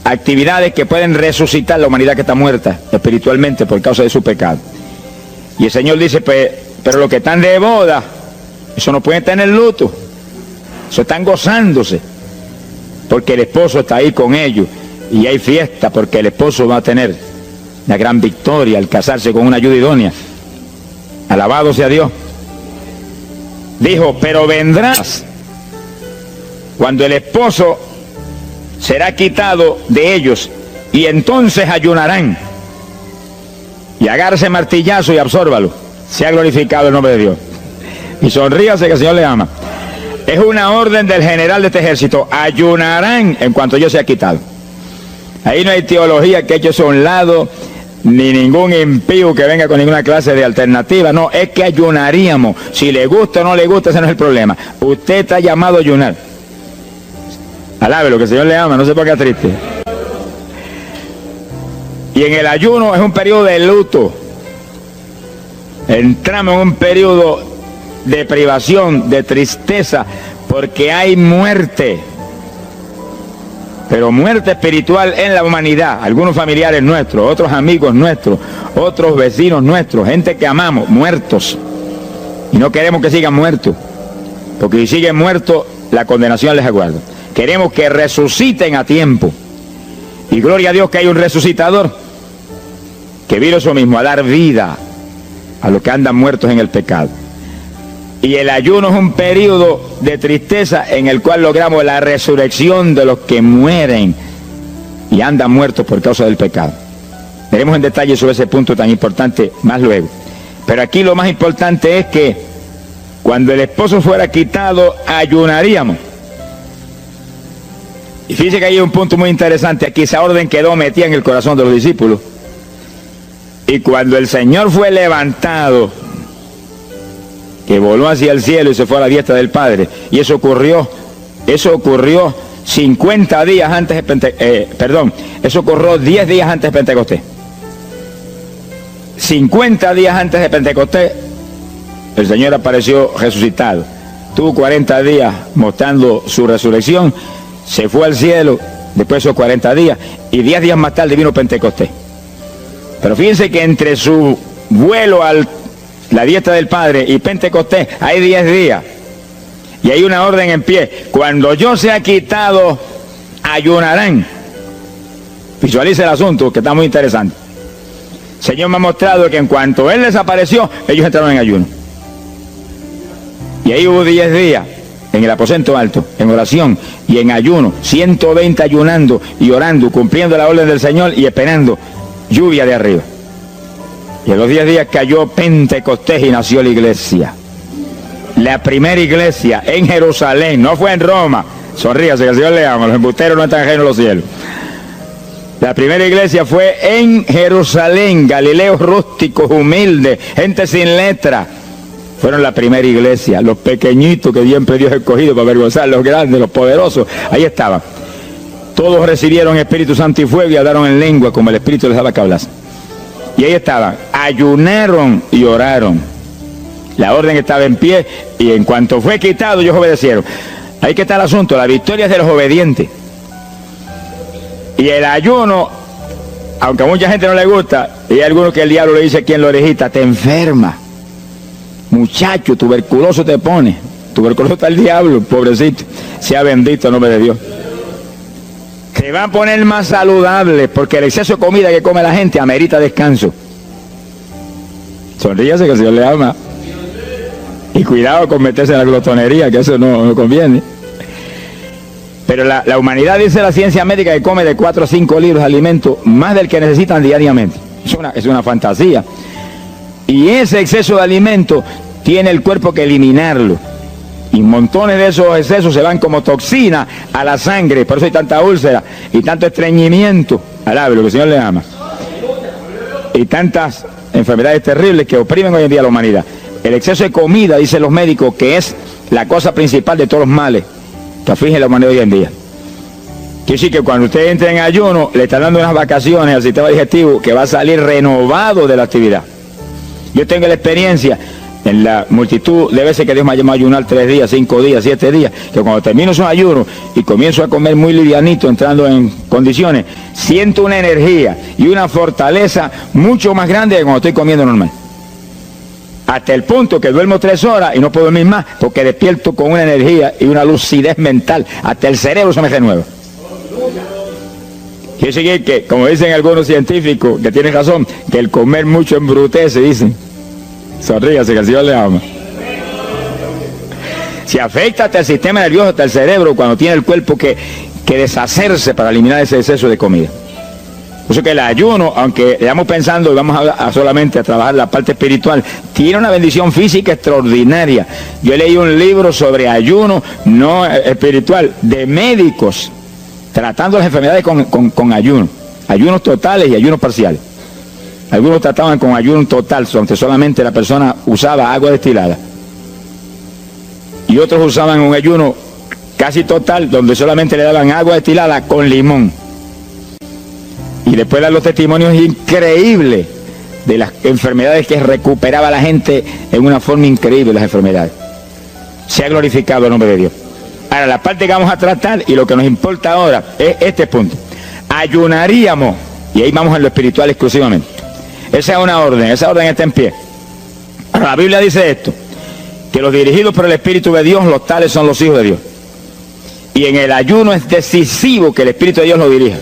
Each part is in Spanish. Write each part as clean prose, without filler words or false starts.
actividades que pueden resucitar la humanidad que está muerta espiritualmente por causa de su pecado. Y el Señor dice, pues, pero los que están de boda, eso no pueden tener luto, eso están gozándose, porque el esposo está ahí con ellos, y hay fiesta porque el esposo va a tener la gran victoria al casarse con una ayuda idónea. Alabado sea Dios. Dijo, pero vendrás cuando el esposo será quitado de ellos, y entonces ayunarán. Y agárrese martillazo y absórbalo. Sea glorificado el nombre de Dios. Y sonríase que el Señor le ama. Es una orden del general de este ejército. Ayunarán en cuanto yo sea quitado. Ahí no hay teología que eche eso a un lado, ni ningún impío que venga con ninguna clase de alternativa. No, es que ayunaríamos. Si le gusta o no le gusta, ese no es el problema. Usted está llamado a ayunar. Alábelo, que el Señor le ama, no se ponga triste. Y en el ayuno es un periodo de luto. Entramos en un periodo de privación, de tristeza, porque hay muerte. Pero muerte espiritual en la humanidad. Algunos familiares nuestros, otros amigos nuestros, otros vecinos nuestros, gente que amamos, muertos. Y no queremos que sigan muertos, porque si siguen muertos, la condenación les aguarda. Queremos que resuciten a tiempo. Y gloria a Dios que hay un resucitador que vino eso mismo, a dar vida a los que andan muertos en el pecado. Y el ayuno es un periodo de tristeza en el cual logramos la resurrección de los que mueren y andan muertos por causa del pecado. Veremos en detalle sobre ese punto tan importante más luego. Pero aquí lo más importante es que cuando el esposo fuera quitado, ayunaríamos. Y fíjense que hay un punto muy interesante. Aquí esa orden quedó metida en el corazón de los discípulos. Y cuando el Señor fue levantado, que voló hacia el cielo y se fue a la diestra del Padre, y eso ocurrió 50 días antes de Pentecostés, eso ocurrió 10 días antes de Pentecostés. 50 días antes de Pentecostés, el Señor apareció resucitado. Tuvo 40 días mostrando su resurrección, se fue al cielo después de esos 40 días, y 10 días más tarde vino Pentecostés. Pero fíjense que entre su vuelo a la diestra del Padre y Pentecostés hay 10 días. Y hay una orden en pie. Cuando yo sea quitado, ayunarán. Visualice el asunto, que está muy interesante. El Señor me ha mostrado que en cuanto Él desapareció, ellos entraron en ayuno. Y ahí hubo 10 días en el aposento alto, en oración y en ayuno. 120 ayunando y orando, cumpliendo la orden del Señor y esperando lluvia de arriba. Y en los 10 días cayó Pentecostés y nació la iglesia. La primera iglesia en Jerusalén, no fue en Roma. Sonríase, que el Señor le ama, los embusteros no están ajenos a los cielos. La primera iglesia fue en Jerusalén, galileos rústicos, humildes, gente sin letra. Fueron la primera iglesia, los pequeñitos que siempre Dios ha escogido para avergonzar, los grandes, los poderosos, ahí estaban. Todos recibieron Espíritu Santo y fuego y hablaron en lengua como el Espíritu les daba que hablasen. Y ahí estaban, ayunaron y oraron. La orden estaba en pie y en cuanto fue quitado, ellos obedecieron. Ahí que está el asunto, la victoria es de los obedientes. Y el ayuno, aunque a mucha gente no le gusta, y hay algunos que el diablo le dice aquí en la orejita, te enferma. Muchacho, tuberculoso te pone. Tuberculoso está el diablo, pobrecito. Sea bendito el nombre de Dios. Se va a poner más saludable porque el exceso de comida que come la gente amerita descanso. Sonríase que el Señor le ama. Y cuidado con meterse en la glotonería, que eso no conviene. Pero la humanidad, dice la ciencia médica, que come de 4 a 5 libros de alimento, más del que necesitan diariamente. Es una fantasía. Y ese exceso de alimento tiene el cuerpo que eliminarlo. Y montones de esos excesos se van como toxina a la sangre. Por eso hay tanta úlcera y tanto estreñimiento. Alábelo, que el Señor le ama. Y tantas enfermedades terribles que oprimen hoy en día a la humanidad. El exceso de comida, dicen los médicos, que es la cosa principal de todos los males que aflige la humanidad hoy en día. Quiere decir que cuando usted entra en ayuno, le están dando unas vacaciones al sistema digestivo que va a salir renovado de la actividad. Yo tengo la experiencia en la multitud de veces que Dios me ha llamado a ayunar 3 días, 5 días, 7 días, que cuando termino esos ayunos y comienzo a comer muy livianito, entrando en condiciones, siento una energía y una fortaleza mucho más grande que cuando estoy comiendo normal. Hasta el punto que duermo 3 horas y no puedo dormir más, porque despierto con una energía y una lucidez mental. Hasta el cerebro se me renueva. Quiere decir que, como dicen algunos científicos, que tienen razón, que el comer mucho embrutece, dicen. Sonríase, que el Señor le ama. Si afecta hasta el sistema nervioso, hasta el cerebro, cuando tiene el cuerpo que deshacerse para eliminar ese exceso de comida. Por eso que el ayuno, aunque estamos pensando y vamos solamente a trabajar la parte espiritual, tiene una bendición física extraordinaria. Yo leí un libro sobre ayuno no espiritual, de médicos, tratando las enfermedades con ayuno, ayunos totales y ayunos parciales. Algunos trataban con ayuno total, donde solamente la persona usaba agua destilada. Y otros usaban un ayuno casi total, donde solamente le daban agua destilada con limón. Y después dan los testimonios increíbles de las enfermedades que recuperaba la gente en una forma increíble, las enfermedades. Se ha glorificado el nombre de Dios. Ahora, la parte que vamos a tratar y lo que nos importa ahora es este punto. Ayunaríamos, y ahí vamos en lo espiritual exclusivamente. Esa es una orden, esa orden está en pie. La Biblia dice esto, que los dirigidos por el Espíritu de Dios, los tales son los hijos de Dios. Y en el ayuno es decisivo que el Espíritu de Dios lo dirija.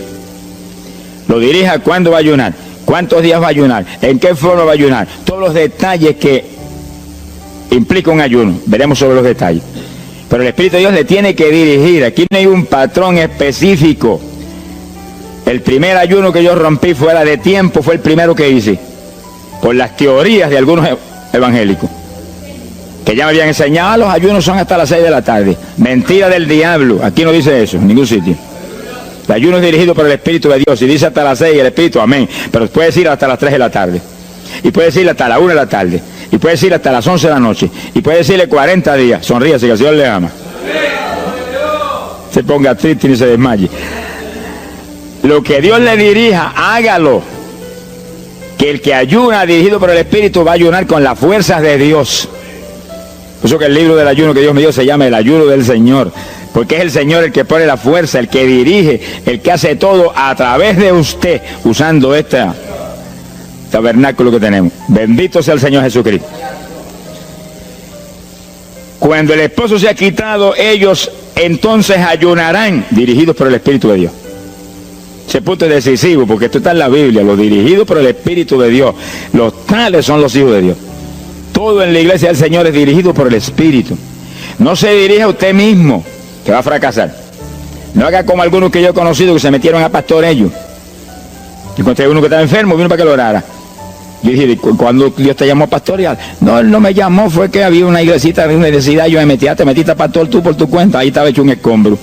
Lo dirija cuándo va a ayunar, cuántos días va a ayunar, en qué forma va a ayunar. Todos los detalles que implica un ayuno, veremos sobre los detalles. Pero el Espíritu de Dios le tiene que dirigir. Aquí no hay un patrón específico. El primer ayuno que yo rompí fuera de tiempo fue el primero que hice, por las teorías de algunos evangélicos, que ya me habían enseñado, los ayunos son hasta las 6 de la tarde. Mentira del diablo, aquí no dice eso, en ningún sitio. El ayuno es dirigido por el Espíritu de Dios, y dice hasta las 6 el Espíritu, amén, pero puede decir hasta las 3 de la tarde, y puede decir hasta la 1 de la tarde, y puede decir hasta las 11 de la noche, y puede decirle 40 días, sonríase que el Señor le ama. Se ponga triste ni se desmaye. Lo que Dios le dirija, hágalo. Que el que ayuna dirigido por el Espíritu va a ayunar con las fuerzas de Dios. Por eso que el libro del ayuno que Dios me dio se llama el ayuno del Señor. Porque es el Señor el que pone la fuerza, el que dirige, el que hace todo a través de usted, usando este tabernáculo que tenemos. Bendito sea el Señor Jesucristo. Cuando el esposo se ha quitado, ellos entonces ayunarán, dirigidos por el Espíritu de Dios. Ese punto es decisivo, porque esto está en la Biblia, los dirigidos por el Espíritu de Dios. Los tales son los hijos de Dios. Todo en la iglesia del Señor es dirigido por el Espíritu. No se dirija a usted mismo, que va a fracasar. No haga como algunos que yo he conocido que se metieron a pastor ellos. Encontré uno que estaba enfermo, vino para que lo orara. Yo dije, ¿cuándo Dios te llamó a pastorear? No, él no me llamó, fue que había una iglesita de una necesidad, yo me metí, te metiste a pastor tú por tu cuenta, ahí estaba hecho un escombro.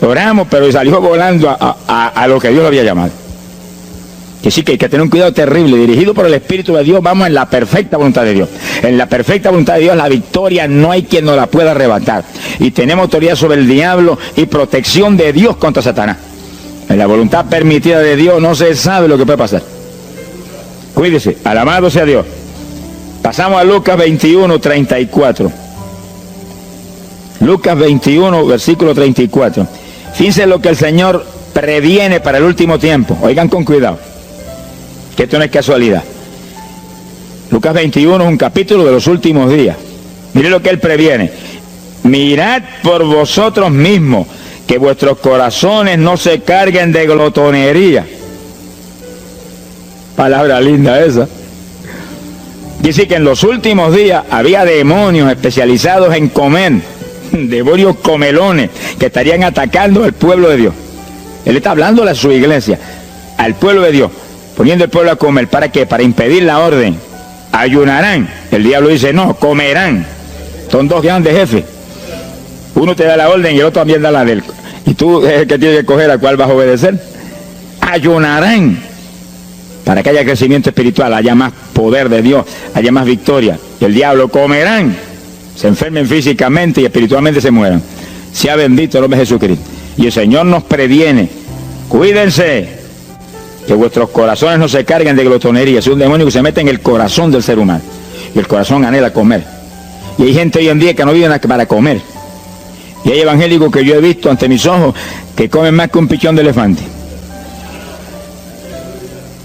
Oramos, pero salió volando a lo que Dios lo había llamado. Que sí que hay que tener un cuidado terrible, dirigido por el Espíritu de Dios, vamos en la perfecta voluntad de Dios. En la perfecta voluntad de Dios, la victoria no hay quien nos la pueda arrebatar. Y tenemos autoridad sobre el diablo y protección de Dios contra Satanás. En la voluntad permitida de Dios no se sabe lo que puede pasar. Cuídese, alabado sea Dios. Pasamos a Lucas 21, 34. Lucas 21, versículo 34. Fíjense lo que el Señor previene para el último tiempo. Oigan con cuidado, que esto no es casualidad. Lucas 21 es un capítulo de los últimos días. Miren lo que Él previene. Mirad por vosotros mismos, que vuestros corazones no se carguen de glotonería. Palabra linda esa. Dice que en los últimos días había demonios especializados en comer, demonios comelones que estarían atacando al pueblo de Dios. Él está hablando a su iglesia, al pueblo de Dios, poniendo al pueblo a comer. ¿Para qué? Para impedir la orden. Ayunarán. El diablo dice, no, comerán. Son dos grandes jefes. Uno te da la orden y el otro también da la del. Y tú es el que tienes que escoger a cuál vas a obedecer. Ayunarán. Para que haya crecimiento espiritual, haya más poder de Dios, haya más victoria. Y el diablo comerán. Se enfermen físicamente y espiritualmente se mueran. Sea bendito el nombre de Jesucristo. Y el Señor nos previene. Cuídense, que vuestros corazones no se carguen de glotonería. Es un demonio que se mete en el corazón del ser humano. y el corazón anhela comer. Y hay gente hoy en día que no vive para comer. Y hay evangélicos que yo he visto ante mis ojos que comen más que un pichón de elefante.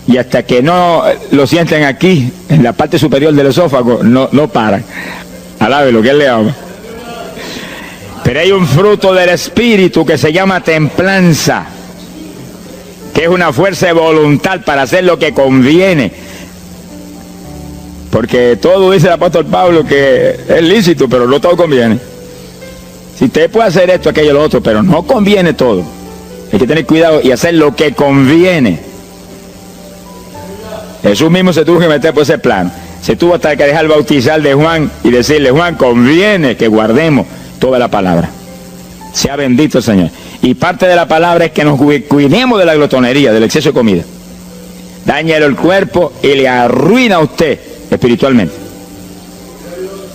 Y hasta que no lo sienten aquí, en la parte superior del esófago, no paran. Alabe lo que él le ama. Pero hay un fruto del Espíritu que se llama templanza, que es una fuerza de voluntad para hacer lo que conviene. Porque todo dice el apóstol Pablo que es lícito, pero no todo conviene. Si usted puede hacer esto, aquello, lo otro, pero no conviene todo. Hay que tener cuidado y hacer lo que conviene. Jesús mismo se tuvo que meter por ese plano. Se tuvo hasta que dejar bautizar de Juan y decirle: Juan, conviene que guardemos toda la palabra. Sea bendito el Señor. Y parte de la palabra es que nos cuidemos de la glotonería, del exceso de comida. Daña el cuerpo y le arruina a usted espiritualmente.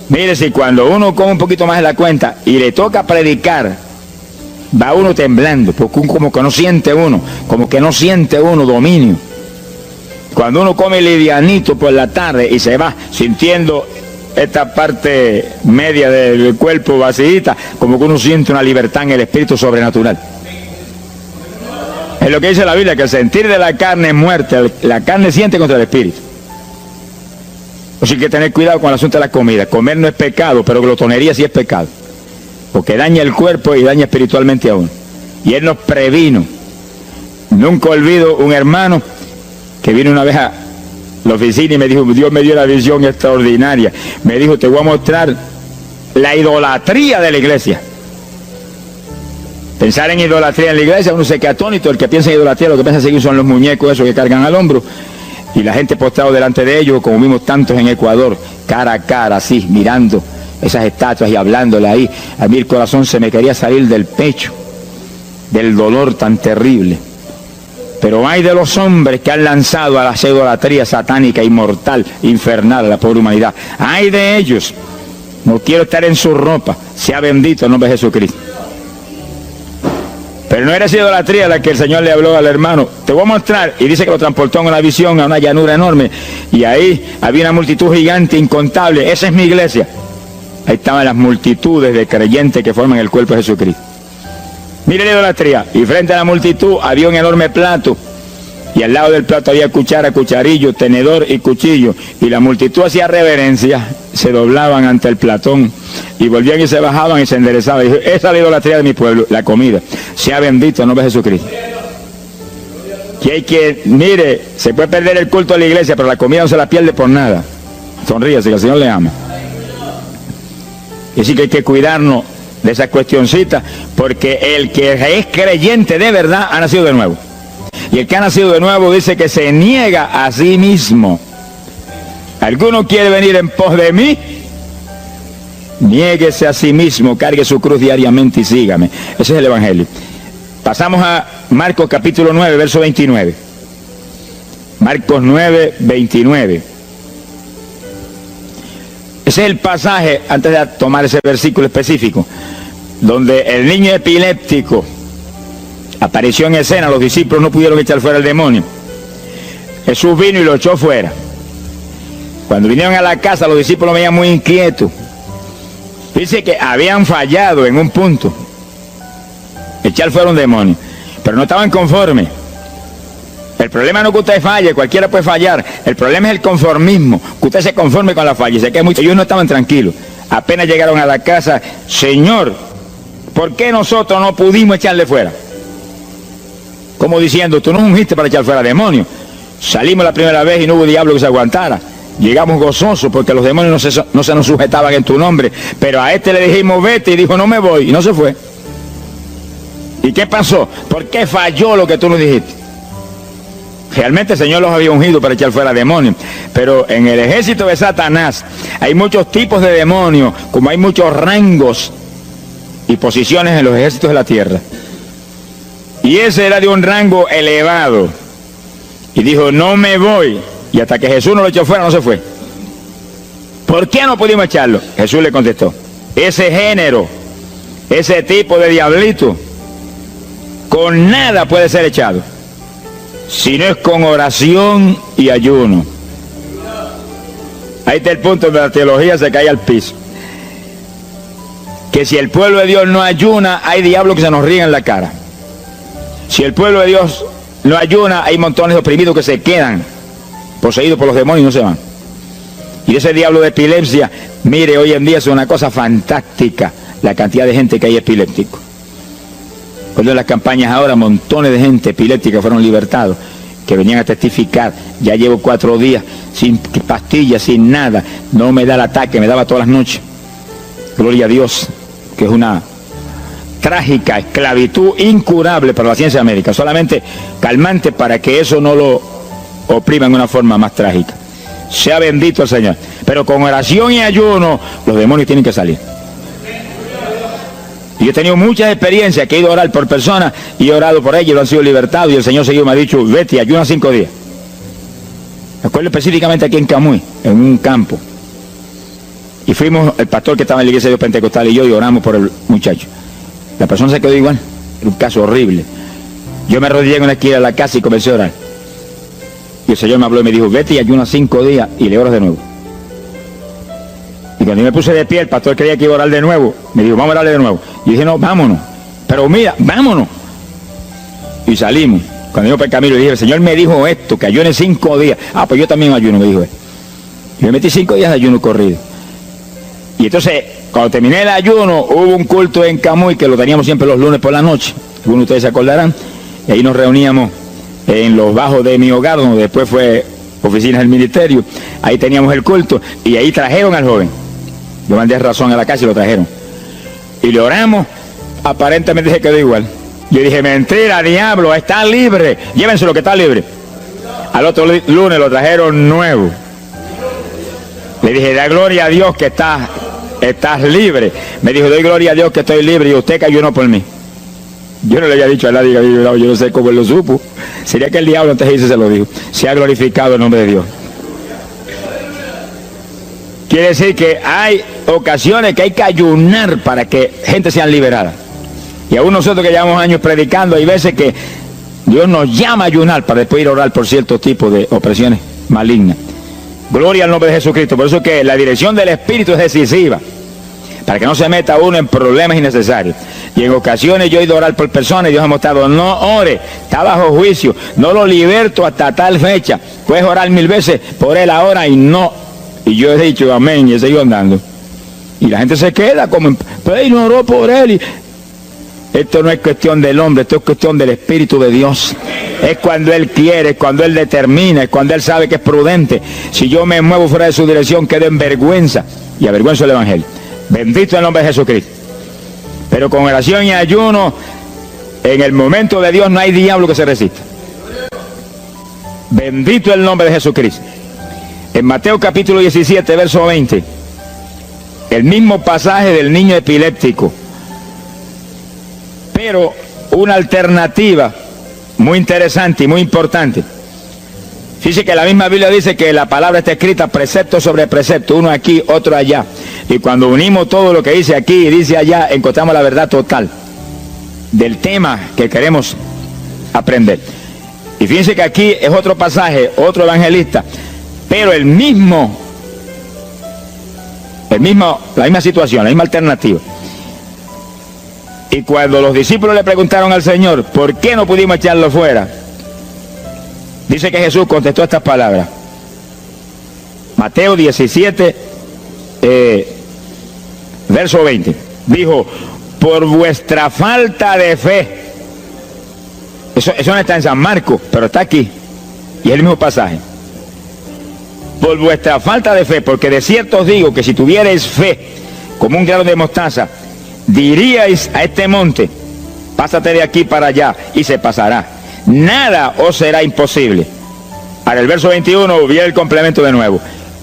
Mire, si cuando uno come un poquito más de la cuenta y le toca predicar, va uno temblando, porque como que no siente uno dominio. Cuando uno come livianito por la tarde y se va sintiendo esta parte media del cuerpo vacíita, como que uno siente una libertad en el espíritu sobrenatural. Es lo que dice la Biblia, que el sentir de la carne es muerte, la carne siente contra el espíritu. Así que hay que tener cuidado con el asunto de la comida. Comer no es pecado, pero glotonería sí es pecado, porque daña el cuerpo y daña espiritualmente a uno. Y Él nos previno. Nunca olvido un hermano que vino una vez a la oficina y me dijo: Dios me dio la visión extraordinaria. Me dijo: te voy a mostrar la idolatría de la iglesia. Pensar en idolatría en la iglesia, uno se queda atónito. El que piensa en idolatría, lo que piensa seguir son los muñecos esos que cargan al hombro, y la gente postrado delante de ellos, como vimos tantos en Ecuador, cara a cara, así, mirando esas estatuas y hablándole ahí. A mí el corazón se me quería salir del pecho, del dolor tan terrible. Pero hay de los hombres que han lanzado a la idolatría satánica, inmortal, infernal a la pobre humanidad. Hay de ellos. No quiero estar en su ropa. Sea bendito el nombre de Jesucristo. Pero no era esa idolatría la que el Señor le habló al hermano. Te voy a mostrar. Y dice que lo transportó en una visión a una llanura enorme. Y ahí había una multitud gigante, incontable. Esa es mi iglesia. Ahí estaban las multitudes de creyentes que forman el cuerpo de Jesucristo. Mire la idolatría. Y frente a la multitud había un enorme plato. Y al lado del plato había cuchara, cucharillo, tenedor y cuchillo. Y la multitud hacía reverencia, se doblaban ante el platón. Y volvían y se bajaban y se enderezaban. Y dijo: esa es la idolatría de mi pueblo, la comida. Sea bendito el nombre de Jesucristo. Que hay que, mire, se puede perder el culto de la iglesia, pero la comida no se la pierde por nada. Sonríase, que el Señor le ama. Y así que hay que cuidarnos de esas cuestioncitas, porque el que es creyente de verdad ha nacido de nuevo. Y el que ha nacido de nuevo dice que se niega a sí mismo. ¿Alguno quiere venir en pos de mí? Niéguese a sí mismo, cargue su cruz diariamente y sígame. Ese es el Evangelio. Pasamos a Marcos capítulo 9, verso 29. Marcos 9, 29. Ese es el pasaje, antes de tomar ese versículo específico, donde el niño epiléptico apareció en escena. Los discípulos no pudieron echar fuera el demonio. Jesús vino y lo echó fuera. Cuando vinieron a la casa, los discípulos veían muy inquietos. Dice que habían fallado en un punto, echar fuera un demonio, pero no estaban conformes. El problema no es que usted falle, cualquiera puede fallar. El problema es el conformismo, que usted se conforme con la falla. Ellos no estaban tranquilos. Apenas llegaron a la casa: Señor, ¿por qué nosotros no pudimos echarle fuera? Como diciendo: tú nos ungiste para echar fuera demonios. Salimos la primera vez y no hubo diablo que se aguantara. Llegamos gozosos porque los demonios no se nos sujetaban en tu nombre. Pero a este le dijimos: vete, y dijo: no me voy, y no se fue. ¿Y qué pasó? ¿Por qué falló lo que tú nos dijiste? Realmente el Señor los había ungido para echar fuera demonios. Pero en el ejército de Satanás hay muchos tipos de demonios, como hay muchos rangos y posiciones en los ejércitos de la tierra. Y ese era de un rango elevado. Y dijo: no me voy. Y hasta que Jesús no lo echó fuera, no se fue. ¿Por qué no pudimos echarlo? Jesús le contestó: ese género, ese tipo de diablito, con nada puede ser echado, si no es con oración y ayuno. Ahí está el punto donde la teología se cae al piso. Que si el pueblo de Dios no ayuna, hay diablos que se nos ríen en la cara. Si el pueblo de Dios no ayuna, hay montones de oprimidos que se quedan poseídos por los demonios y no se van. Y ese diablo de epilepsia, mire, hoy en día es una cosa fantástica la cantidad de gente que hay epiléptico. Cuando en las campañas ahora, montones de gente epiléptica fueron libertados, que venían a testificar. Ya llevo 4 días sin pastillas, sin nada, no me da el ataque, me daba todas las noches. Gloria a Dios, que es una trágica esclavitud incurable para la ciencia médica, solamente calmante para que eso no lo oprima en una forma más trágica. Sea bendito el Señor. Pero con oración y ayuno, los demonios tienen que salir. Y yo he tenido muchas experiencias que he ido a orar por personas y he orado por ellos y lo han sido libertados, y el Señor seguido me ha dicho, vete, ayuna 5 días. Me acuerdo específicamente aquí en Camuy, en un campo. Y fuimos, el pastor que estaba en la iglesia de Dios Pentecostal y yo, y oramos por el muchacho. La persona se quedó igual, era un caso horrible. Yo me arrodillé en una esquina de la casa y comencé a orar. Y el Señor me habló y me dijo, vete y ayuna 5 días y le oras de nuevo. Y cuando yo me puse de pie, el pastor creía que iba a orar de nuevo. Me dijo, vamos a orarle de nuevo. Y dije, no, vámonos. Pero mira, vámonos. Y salimos. Cuando yo por el camino le dije, el Señor me dijo esto, que ayune 5 días. Ah, pues yo también ayuno, me dijo él. Y me metí 5 días de ayuno corrido. Y entonces, cuando terminé el ayuno, hubo un culto en Camuy, que lo teníamos siempre los lunes por la noche. Algunos de ustedes se acordarán. Y ahí nos reuníamos en los bajos de mi hogar, donde después fue oficinas del ministerio. Ahí teníamos el culto y ahí trajeron al joven. Yo mandé razón a la casa y lo trajeron. Y le oramos, aparentemente se quedó igual. Yo dije, mentira, diablo, está libre. Llévense lo que está libre. Al otro lunes lo trajeron nuevo. Le dije, da gloria a Dios que estás libre. Me dijo, doy gloria a Dios que estoy libre y usted que ayunó por mí. Yo no le había dicho a nadie que había ayunado, yo no sé cómo él lo supo. Sería que el diablo antes de irse se lo dijo. Se ha glorificado el nombre de Dios. Quiere decir que hay ocasiones que hay que ayunar para que gente sea liberada. Y aún nosotros que llevamos años predicando, hay veces que Dios nos llama a ayunar para después ir a orar por ciertos tipos de opresiones malignas. Gloria al nombre de Jesucristo. Por eso que la dirección del Espíritu es decisiva, para que no se meta uno en problemas innecesarios. Y en ocasiones yo he ido a orar por personas y Dios ha mostrado, no ore, está bajo juicio, no lo liberto hasta tal fecha. Puedes orar 1000 veces por él ahora y no. Y yo he dicho amén y he seguido andando. Y la gente se queda como, pero él no oró por él. Y esto no es cuestión del hombre, esto es cuestión del Espíritu de Dios. Es cuando Él quiere, es cuando Él determina, es cuando Él sabe que es prudente. Si yo me muevo fuera de su dirección, quedo en vergüenza y avergüenzo el Evangelio. Bendito el nombre de Jesucristo. Pero con oración y ayuno, en el momento de Dios no hay diablo que se resista. Bendito el nombre de Jesucristo. En Mateo capítulo 17, verso 20, el mismo pasaje del niño epiléptico, pero una alternativa muy interesante y muy importante. Fíjese que la misma Biblia dice que la palabra está escrita precepto sobre precepto, uno aquí, otro allá. Y cuando unimos todo lo que dice aquí y dice allá, encontramos la verdad total del tema que queremos aprender. Y fíjense que aquí es otro pasaje, otro evangelista, pero la misma situación, la misma alternativa. Y cuando los discípulos le preguntaron al Señor, ¿por qué no pudimos echarlo fuera? Dice que Jesús contestó estas palabras. Mateo 17, verso 20. Dijo, por vuestra falta de fe. Eso no está en San Marcos, pero está aquí. Y es el mismo pasaje. Por vuestra falta de fe, porque de cierto os digo que si tuvierais fe como un grano de mostaza, diríais a este monte, pásate de aquí para allá, y se pasará. Nada os será imposible. Ahora el verso 21 viene el complemento de nuevo.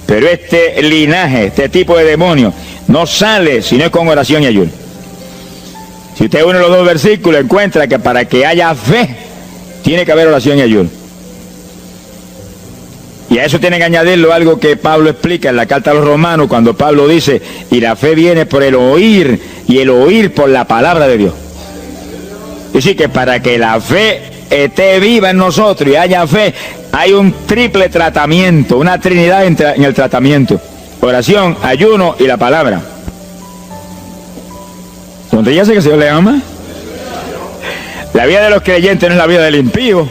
Pero este linaje, este tipo de demonio, no sale si no es con oración y ayuno. Si usted une los dos versículos, encuentra que para que haya fe, tiene que haber oración y ayuno. Y a eso tienen que añadirlo algo que Pablo explica en la carta a los Romanos, cuando Pablo dice, y la fe viene por el oír, y el oír por la palabra de Dios. Es decir, que para que la fe esté viva en nosotros y haya fe, hay un triple tratamiento, una trinidad en el tratamiento. oración, ayuno y la palabra. ¿Donde ya sé que el Señor le ama? La vida de los creyentes no es la vida del impío.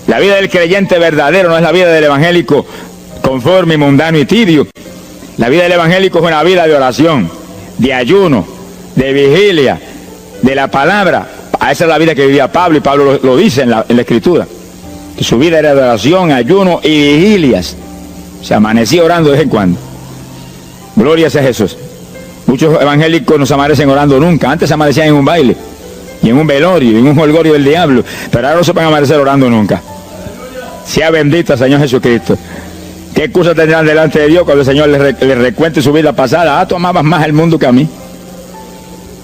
La vida del creyente verdadero no es la vida del evangélico conforme, mundano y tibio. La vida del evangélico es una vida de oración, de ayuno, de vigilia, de la palabra. Esa es la vida que vivía Pablo, y Pablo lo dice en la Escritura, que su vida era de oración, ayuno y vigilias. Se amanecía orando de vez en cuando. Gloria sea Jesús. Muchos evangélicos no se amanecen orando nunca. Antes se amanecían en un baile, y en un velorio, y en un holgorio del diablo, pero ahora no se van a amanecer orando nunca. Sea bendito el Señor Jesucristo. ¿Qué excusa tendrán delante de Dios cuando el Señor les recuente su vida pasada? Ah, tú amabas más el mundo que a mí,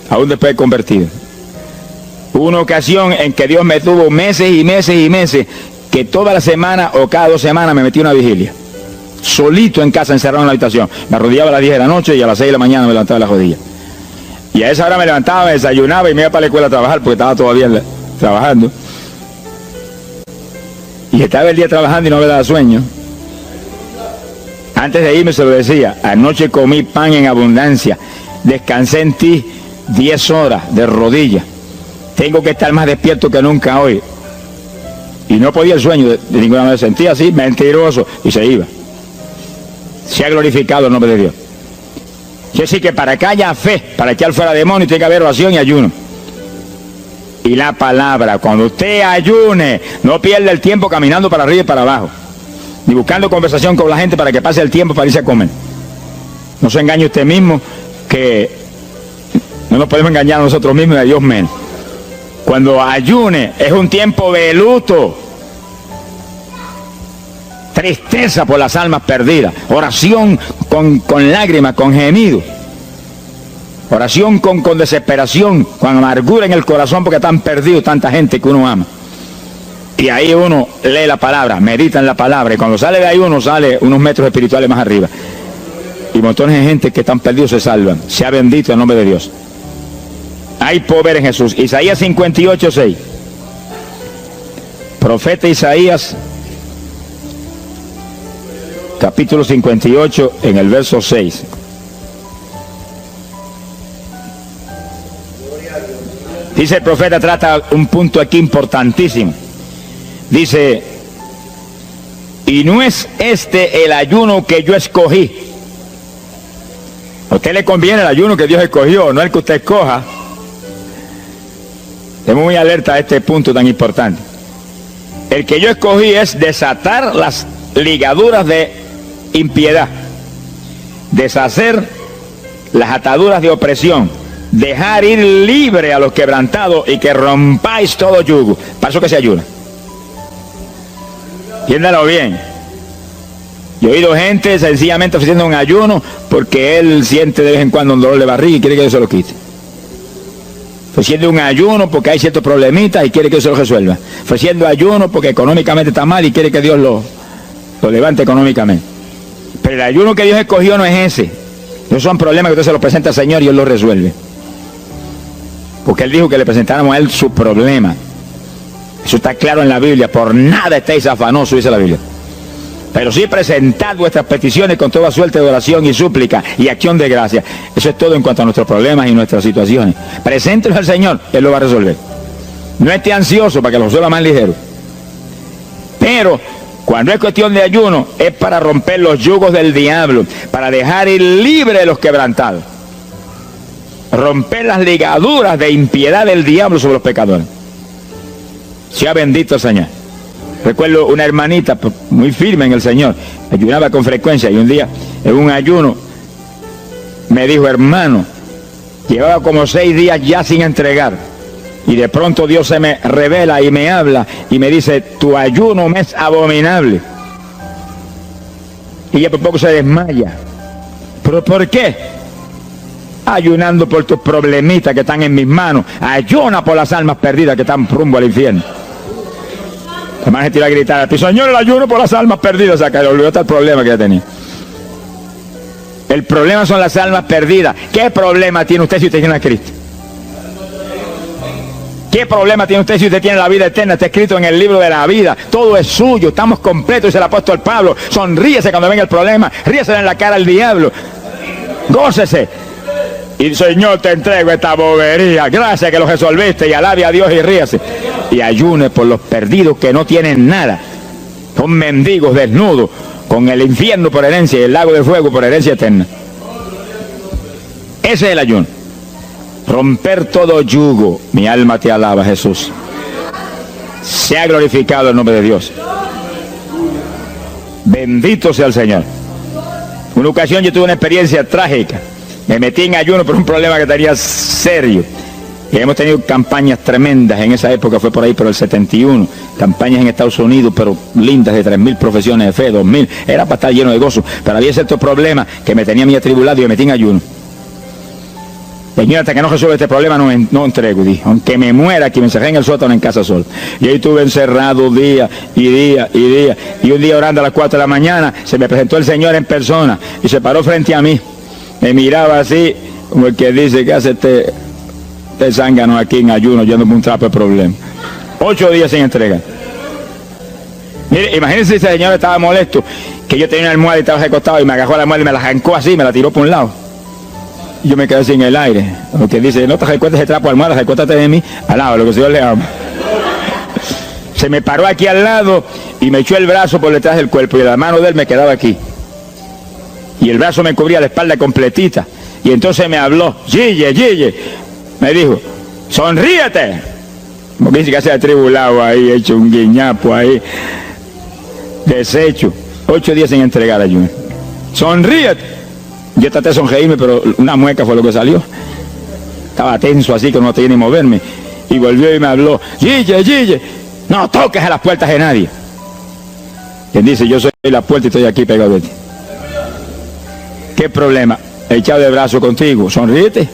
aún después de convertido. Hubo una ocasión en que Dios me tuvo meses y meses y meses, que toda la semana o cada 2 semanas me metí una vigilia, solito en casa, encerrado en la habitación. Me arrodillaba a las 10 de la noche y a las 6 de la mañana me levantaba de las rodillas. Y a esa hora me levantaba, me desayunaba y me iba para la escuela a trabajar, porque estaba todavía trabajando. Y estaba el día trabajando y no me daba sueño. Antes de irme se lo decía: anoche comí pan en abundancia, descansé en ti 10 horas de rodillas, tengo que estar más despierto que nunca hoy. Y no podía el sueño de ninguna manera, sentía así, mentiroso, y se iba. Se ha glorificado el nombre de Dios. Quiere decir que para que haya fe, para echar fuera demonios, tiene que haber oración y ayuno. Y la palabra, cuando usted ayune, no pierda el tiempo caminando para arriba y para abajo, ni buscando conversación con la gente para que pase el tiempo para irse a comer. No se engañe usted mismo, que no nos podemos engañar a nosotros mismos y a Dios menos. Cuando ayune es un tiempo de luto, tristeza por las almas perdidas, oración con lágrimas, con gemidos, oración con desesperación, con amargura en el corazón porque están perdidos tanta gente que uno ama. Y ahí uno lee la palabra, medita en la palabra, y cuando sale de ahí uno sale unos metros espirituales más arriba. Y montones de gente que están perdidos se salvan. Sea bendito el nombre de Dios. Hay poder en Jesús. Isaías 58:6. Profeta Isaías, capítulo 58, en el verso 6. Dice el profeta, trata un punto aquí importantísimo. Dice: y no es este el ayuno que yo escogí. A usted le conviene el ayuno que Dios escogió, no el que usted escoja. Estemos muy alerta a este punto tan importante. El que yo escogí es desatar las ligaduras de impiedad, deshacer las ataduras de opresión, dejar ir libre a los quebrantados y que rompáis todo yugo. Para eso que se ayuna. Entiéndalo bien. Yo he oído gente sencillamente ofreciendo un ayuno porque él siente de vez en cuando un dolor de barriga y quiere que yo se lo quite. Ofreciendo un ayuno porque hay ciertos problemitas y quiere que Dios se lo resuelva. Ofreciendo ayuno porque económicamente está mal y quiere que Dios lo levante económicamente. Pero el ayuno que Dios escogió no es ese. Esos son problemas que usted se los presenta al Señor y Él los resuelve. Porque Él dijo que le presentáramos a Él su problema. Eso está claro en la Biblia. Por nada estéis afanosos, dice la Biblia. Pero sí presentad vuestras peticiones con toda suerte de oración y súplica y acción de gracia. Eso es todo en cuanto a nuestros problemas y nuestras situaciones. Preséntelos al Señor, Él lo va a resolver. No esté ansioso para que lo resuelva más ligero. Pero cuando es cuestión de ayuno, es para romper los yugos del diablo, para dejar ir libre de los quebrantados, romper las ligaduras de impiedad del diablo sobre los pecadores. Sea bendito el Señor. Recuerdo una hermanita muy firme en el Señor, ayunaba con frecuencia, y un día en un ayuno me dijo: hermano, llevaba como 6 días ya sin entregar, y de pronto Dios se me revela y me habla y me dice: tu ayuno me es abominable. Y ella por poco se desmaya. ¿Pero por qué? Ayunando por tus problemitas que están en mis manos. Ayuna por las almas perdidas que están rumbo al infierno. La hermana se tiró a gritar: Señor, el ayuno por las almas perdidas. O sea, que le olvidó hasta el problema que ya tenía. El problema son las almas perdidas. ¿Qué problema tiene usted si usted tiene a Cristo? ¿Qué problema tiene usted si usted tiene la vida eterna? Está escrito en el libro de la vida. Todo es suyo, estamos completos, dice el apóstol Pablo. Sonríese cuando venga el problema, ríese en la cara al diablo. Gócese. Y Señor, te entrego esta bobería. Gracias que lo resolviste, y alabe a Dios y ríase. Y ayune por los perdidos que no tienen nada. Son mendigos desnudos, con el infierno por herencia y el lago de fuego por herencia eterna. Ese es el ayuno. Romper todo yugo. Mi alma te alaba, Jesús. Sea glorificado el nombre de Dios. Bendito sea el Señor. Una ocasión yo tuve una experiencia trágica. Me metí en ayuno por un problema que tenía serio. Y hemos tenido campañas tremendas en esa época, fue por ahí por el 71. Campañas en Estados Unidos, pero lindas, de 3.000 profesiones de fe, 2.000. Era para estar lleno de gozo. Pero había ciertos problemas que me tenía a mí atribulado y me metí en ayuno. Señor, hasta que no resuelva este problema no entrego, dije. Aunque me muera, que me encerré en el sótano en casa solo. Y ahí estuve encerrado día y día y día. Y un día orando a las 4 de la mañana, se me presentó el Señor en persona y se paró frente a mí. Me miraba así, como el que dice, ¿qué hace este zángano aquí en ayuno, yéndome un trapo de problema? 8 días sin entrega. Mire, imagínense si ese señor estaba molesto, que yo tenía una almohada y estaba recostado y me agarró la almohada y me la arrancó así, me la tiró por un lado. Yo me quedé sin el aire. Lo que dice, no te recuerdes ese trapo de almohada, recuéstate de mí, alaba lo que el Señor le ama. Se me paró aquí al lado y me echó el brazo por detrás del cuerpo y la mano de él me quedaba aquí. Y el brazo me cubría la espalda completita. Y entonces me habló, Gille, me dijo, sonríete. Porque dice que se ha atribulado ahí, hecho un guiñapo ahí, deshecho. 8 días sin entregar ayuno. Sonríete. Yo traté de sonreírme, pero una mueca fue lo que salió. Estaba tenso así que no tenía ni moverme. Y volvió y me habló, Gille, no toques a las puertas de nadie. Quien dice, yo soy la puerta y estoy aquí pegado de ti. ¿Qué problema? Echado de brazo contigo, sonríete.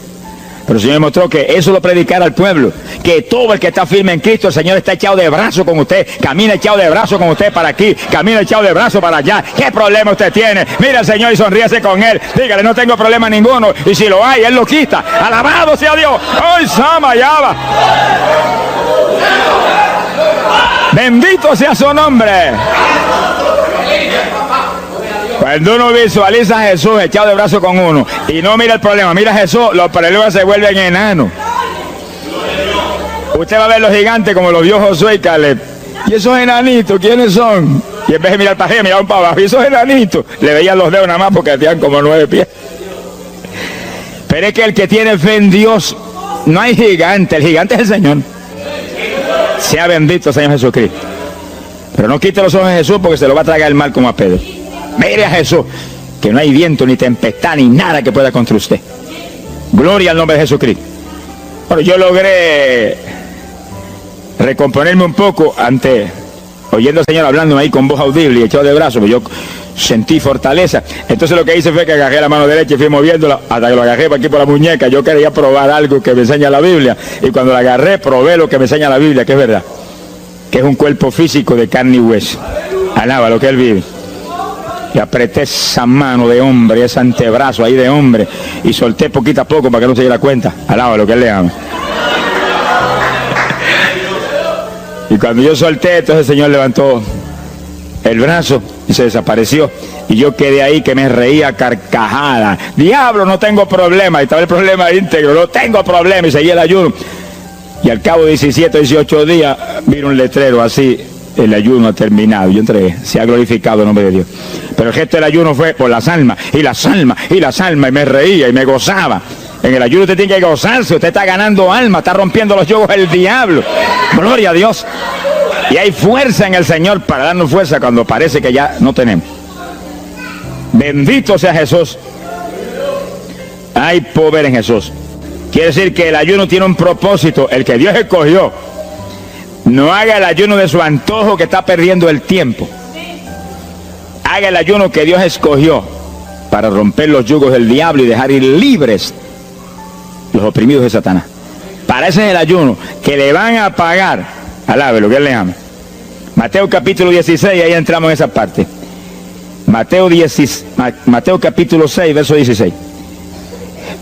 Pero el Señor me mostró que eso lo predicara al pueblo, que todo el que está firme en Cristo, el Señor está echado de brazo con usted, camina echado de brazo con usted para aquí, camina echado de brazo para allá. ¿Qué problema usted tiene? Mira al Señor y sonríese con Él, dígale, no tengo problema ninguno, y si lo hay, Él lo quita. Alabado sea Dios. ¡Ay, Sama Yaba! Bendito sea su nombre. Cuando uno visualiza a Jesús echado de brazo con uno y no mira el problema, mira a Jesús, los problemas se vuelven enanos. Usted va a ver los gigantes como los vio Josué y Caleb. ¿Y esos enanitos quiénes son? Y en vez de mirar para arriba, miraban para abajo. ¿Y esos enanitos? Le veían los dedos nada más porque hacían como 9 pies. Pero es que el que tiene fe en Dios, no hay gigante, el gigante es el Señor. Sea bendito el Señor Jesucristo. Pero no quite los ojos de Jesús porque se lo va a tragar el mal como a Pedro. Mire a Jesús, que no hay viento, ni tempestad, ni nada que pueda contra usted. Gloria al nombre de Jesucristo. Bueno, yo logré recomponerme un poco oyendo al Señor hablando ahí con voz audible y echado de brazos, pues yo sentí fortaleza. Entonces lo que hice fue que agarré la mano derecha y fui moviéndola hasta que lo agarré por aquí por la muñeca. Yo quería probar algo que me enseña la Biblia, y cuando la agarré probé lo que me enseña la Biblia, que es verdad, que es un cuerpo físico de carne y hueso. Alaba lo que Él vive. Y apreté esa mano de hombre, ese antebrazo ahí de hombre, y solté poquito a poco para que no se diera cuenta. Alaba lo que Él le ama. Y cuando yo solté, entonces el Señor levantó el brazo y se desapareció. Y yo quedé ahí que me reía a carcajada. Diablo, no tengo problema. Y estaba el problema íntegro, no tengo problema. Y seguí el ayuno. Y al cabo de 17 o 18 días, vino un letrero así: el ayuno ha terminado. Yo entregué, se ha glorificado el nombre de Dios. Pero el gesto del ayuno fue por las almas, y las almas, y las almas, y me reía y me gozaba. En el ayuno usted tiene que gozarse, usted está ganando alma, está rompiendo los yugos del diablo. Gloria a Dios. Y hay fuerza en el Señor para darnos fuerza cuando parece que ya no tenemos. Bendito sea Jesús. Hay poder en Jesús. Quiere decir que el ayuno tiene un propósito, el que Dios escogió. No haga el ayuno de su antojo, que está perdiendo el tiempo. Haga el ayuno que Dios escogió para romper los yugos del diablo y dejar ir libres los oprimidos de Satanás. Para ese es el ayuno que le van a pagar. Alabe lo que Él le ama. Mateo capítulo 16, ahí entramos en esa parte. Mateo capítulo 6, verso 16.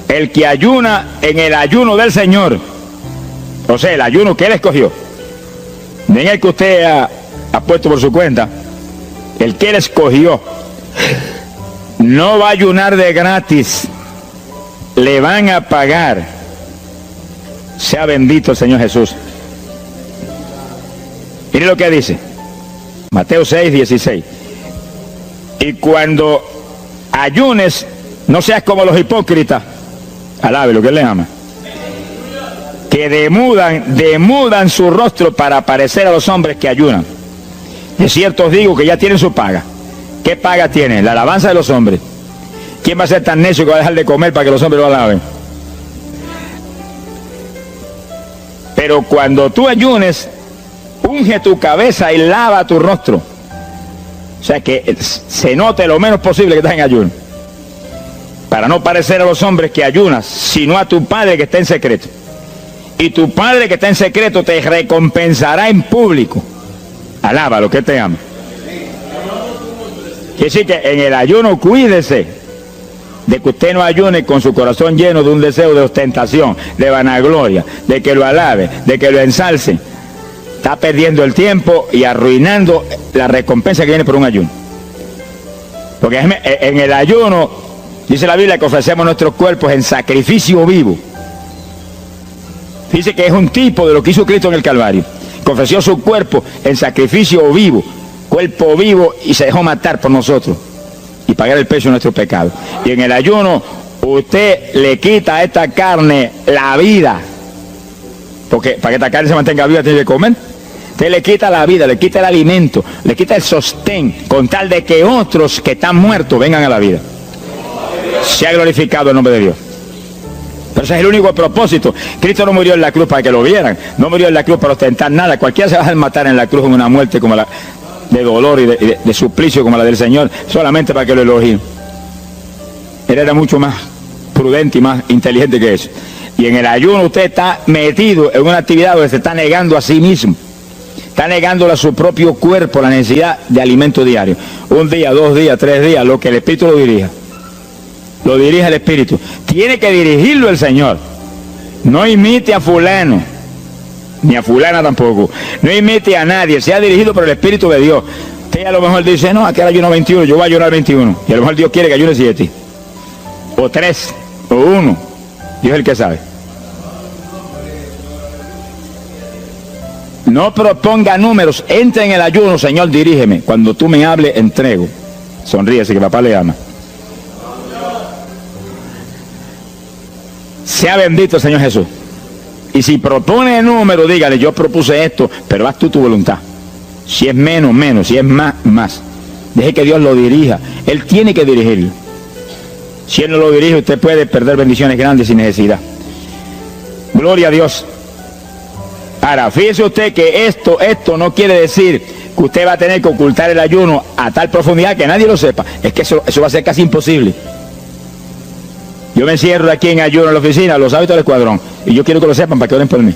El que ayuna en el ayuno del Señor, O sea, el ayuno que él escogió, no en el que usted ha puesto por su cuenta, el que él escogió, no va a ayunar de gratis, le van a pagar. Sea bendito el Señor Jesús. Mire lo que dice, Mateo 6:16. Y cuando ayunes, no seas como los hipócritas, alabe lo que él le ama, que demudan su rostro para parecer a los hombres que ayunan. De cierto os digo que ya tienen su paga. ¿Qué paga tienen? La alabanza de los hombres. ¿Quién va a ser tan necio que va a dejar de comer para que los hombres lo alaben? Pero cuando tú ayunes, unge tu cabeza y lava tu rostro. O sea, que se note lo menos posible que estás en ayuno, para no parecer a los hombres que ayunas, sino a tu Padre que está en secreto. Y tu Padre que está en secreto te recompensará en público. Alábalo, que te ama. Quiere decir que en el ayuno cuídese de que usted no ayune con su corazón lleno de un deseo de ostentación, de vanagloria, de que lo alabe, de que lo ensalce. Está perdiendo el tiempo y arruinando la recompensa que viene por un ayuno. Porque en el ayuno, dice la Biblia, que ofrecemos nuestros cuerpos en sacrificio vivo. Dice que es un tipo de lo que hizo Cristo en el Calvario, que ofreció su cuerpo en sacrificio vivo, cuerpo vivo, y se dejó matar por nosotros y pagar el precio de nuestro pecado. Y en el ayuno usted le quita a esta carne la vida, porque para que esta carne se mantenga viva tiene que comer. Usted le quita la vida, le quita el alimento, le quita el sostén, con tal de que otros que están muertos vengan a la vida. Se ha glorificado el nombre de Dios. Pero ese es el único propósito. Cristo no murió en la cruz para que lo vieran, no murió en la cruz para ostentar nada. Cualquiera se va a dejar matar en la cruz en una muerte como la de dolor y de suplicio como la del Señor, solamente para que lo elogien. Él era mucho más prudente y más inteligente que eso. Y en el ayuno usted está metido en una actividad donde se está negando a sí mismo, está negándole a su propio cuerpo la necesidad de alimento diario. Un día, 2 días, 3 días, lo que el Espíritu lo dirija. Lo dirige el Espíritu. Tiene que dirigirlo el Señor. No imite a fulano, ni a fulana tampoco. No imite a nadie. Sea dirigido por el Espíritu de Dios. Usted a lo mejor dice, no, aquí ayuno 21, yo voy a ayunar 21. Y a lo mejor Dios quiere que ayune 7. O 3, o 1. Dios es el que sabe. No proponga números. Entre en el ayuno, Señor, dirígeme. Cuando tú me hables, entrego. Sonríese, que papá le ama. Sea bendito el Señor Jesús. Y si propone número, dígale, yo propuse esto, pero haz tú tu voluntad. Si es menos, menos. Si es más, más. Deje que Dios lo dirija. Él tiene que dirigirlo. Si Él no lo dirige, usted puede perder bendiciones grandes sin necesidad. Gloria a Dios. Ahora, fíjese usted que esto no quiere decir que usted va a tener que ocultar el ayuno a tal profundidad que nadie lo sepa. Es que eso va a ser casi imposible. Yo me encierro aquí en ayuno en la oficina, los hábitos del escuadrón, y yo quiero que lo sepan para que oren por mí.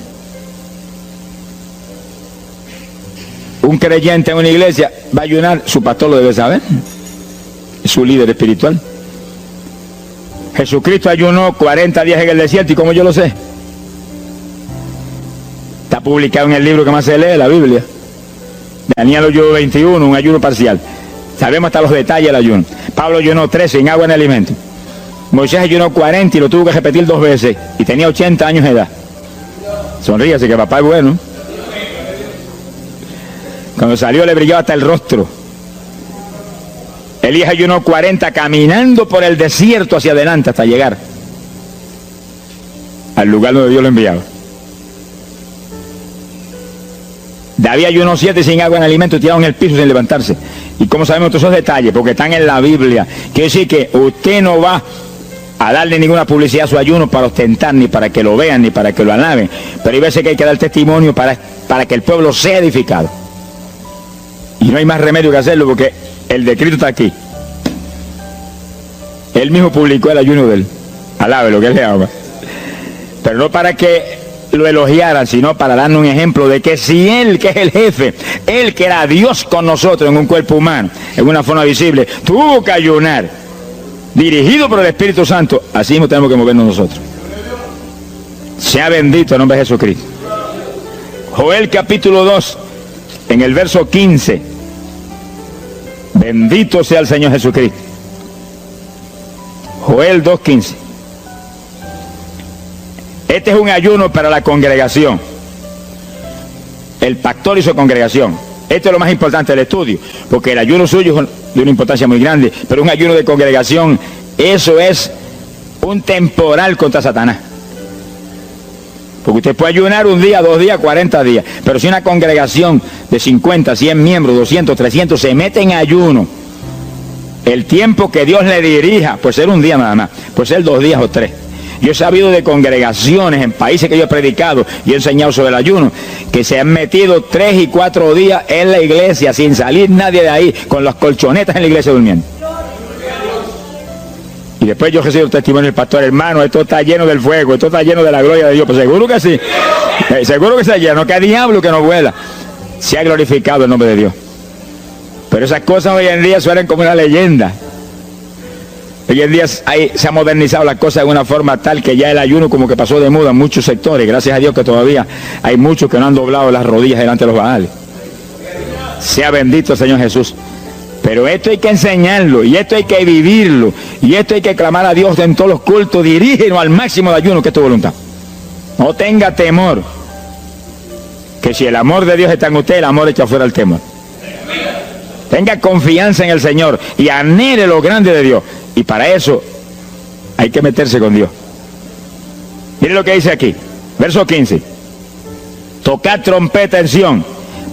Un creyente en una iglesia va a ayunar, su pastor lo debe saber, es su líder espiritual. Jesucristo ayunó 40 días en el desierto, ¿y cómo yo lo sé? Está publicado en el libro que más se lee, la Biblia. Daniel ayunó 21, un ayuno parcial. Sabemos hasta los detalles del ayuno. Pablo ayunó 13, sin agua ni alimento. Moisés ayunó 40 y lo tuvo que repetir 2 veces. Y tenía 80 años de edad. Sonríase que papá es bueno. Cuando salió le brillaba hasta el rostro. Elías ayunó 40 caminando por el desierto hacia adelante hasta llegar al lugar donde Dios lo enviaba. David ayunó 7 sin agua ni alimento, tirado en el piso sin levantarse. ¿Y cómo sabemos todos esos detalles? Porque están en la Biblia. Quiere decir que usted no va a darle ninguna publicidad a su ayuno para ostentar, ni para que lo vean, ni para que lo alaben. Pero hay veces que hay que dar testimonio para que el pueblo sea edificado. Y no hay más remedio que hacerlo porque el decreto está aquí. Él mismo publicó el ayuno de él. Alabe lo que él le ama. Pero no para que lo elogiaran, sino para darnos un ejemplo de que si Él, que es el jefe, Él que era Dios con nosotros en un cuerpo humano, en una forma visible, tuvo que ayunar, dirigido por el Espíritu Santo, así mismo tenemos que movernos nosotros. Sea bendito el nombre de Jesucristo. Joel capítulo 2, en el verso 15. Bendito sea el Señor Jesucristo. Joel 2:15. Este es un ayuno para la congregación. El pastor y su congregación. Esto es lo más importante del estudio, porque el ayuno suyo es de una importancia muy grande, pero un ayuno de congregación, eso es un temporal contra Satanás. Porque usted puede ayunar un día, 2 días, 40 días, pero si una congregación de 50, 100 miembros, 200, 300 se mete en ayuno, el tiempo que Dios le dirija, puede ser un día nada más, puede ser 2 días o 3. Yo he sabido de congregaciones en países que yo he predicado y he enseñado sobre el ayuno, que se han metido 3 y 4 días en la iglesia sin salir nadie de ahí, con las colchonetas en la iglesia durmiendo. Y después yo recibo el testimonio del pastor: hermano, esto está lleno del fuego, esto está lleno de la gloria de Dios. Pues seguro que sí, seguro que está lleno, que hay diablo que no vuela. Se ha glorificado el nombre de Dios. Pero esas cosas hoy en día suenan como una leyenda. Hoy en día se ha modernizado la cosa de una forma tal que ya el ayuno como que pasó de moda en muchos sectores. Gracias a Dios que todavía hay muchos que no han doblado las rodillas delante de los Baales. Sea bendito el Señor Jesús. Pero esto hay que enseñarlo, y esto hay que vivirlo, y esto hay que clamar a Dios en todos los cultos. Dirígenos al máximo de ayuno, que es tu voluntad. No tenga temor, que si el amor de Dios está en usted, el amor echa fuera el temor. Tenga confianza en el Señor y anhele lo grande de Dios. Y para eso hay que meterse con Dios. Mire lo que dice aquí, verso 15. Tocad trompeta en Sión,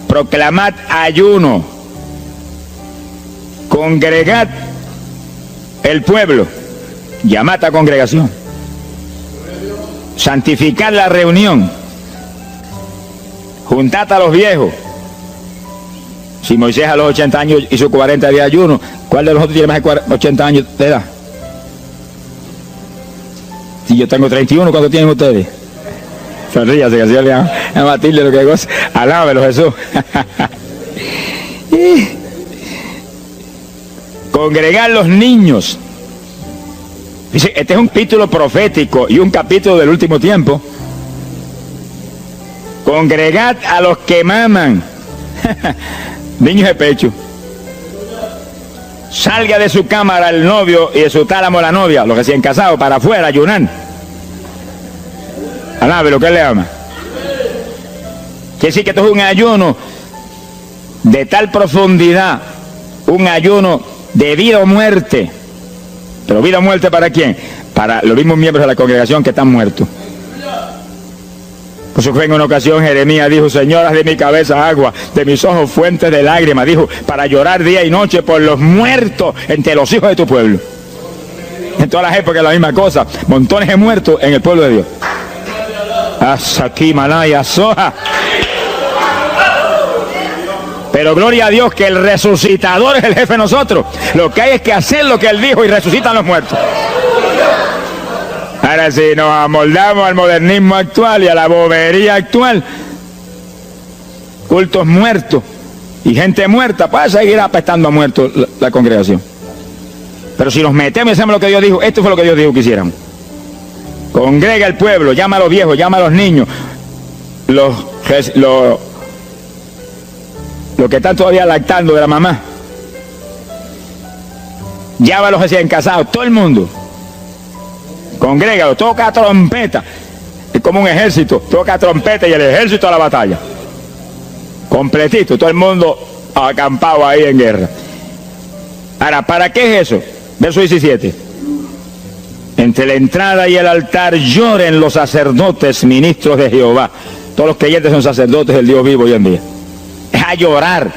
proclamad ayuno, congregad el pueblo, llamad a congregación, santificad la reunión, juntad a los viejos. Si Moisés a los 80 años hizo 40 días de ayuno, ¿cuál de los otros tiene más de 80 años de edad? Si yo tengo 31, ¿cuánto tienen ustedes? Sonríase, que así le a Matilde lo que goza. Alábelo, Jesús. Congregar los niños. Dice, este es un capítulo profético y un capítulo del último tiempo. Congregad a los que maman. Niños de pecho. Salga de su cámara el novio y de su tálamo la novia, los recién casados, para afuera, ayunar. Alabe lo que él le ama. Quiere decir que esto es un ayuno de tal profundidad, un ayuno de vida o muerte. Pero vida o muerte, ¿para quién? Para los mismos miembros de la congregación que están muertos. Por eso fue en una ocasión Jeremías dijo: Señor, haz de mi cabeza agua, de mis ojos fuentes de lágrimas. Dijo, para llorar día y noche por los muertos entre los hijos de tu pueblo. En todas las épocas la misma cosa, montones de muertos en el pueblo de Dios. Asaki Malaya Soja. Pero gloria a Dios que el resucitador es el jefe de nosotros. Lo que hay es que hacer lo que él dijo y resucitan los muertos. Ahora, si nos amoldamos al modernismo actual y a la bobería actual, cultos muertos y gente muerta, puede seguir apestando a muertos la congregación. Pero si nos metemos y hacemos lo que Dios dijo, esto fue lo que Dios dijo que hiciéramos. Congrega el pueblo, llama a los viejos, llama a los niños, los que están todavía lactando de la mamá, llama a los recién casados, todo el mundo. Congrégalo, toca trompeta. Es como un ejército, toca trompeta y el ejército a la batalla. Completito, todo el mundo acampado ahí en guerra. Ahora, ¿para qué es eso? Verso 17. Entre la entrada y el altar lloren los sacerdotes, ministros de Jehová. Todos los creyentes son sacerdotes del Dios vivo hoy en día. Es a llorar,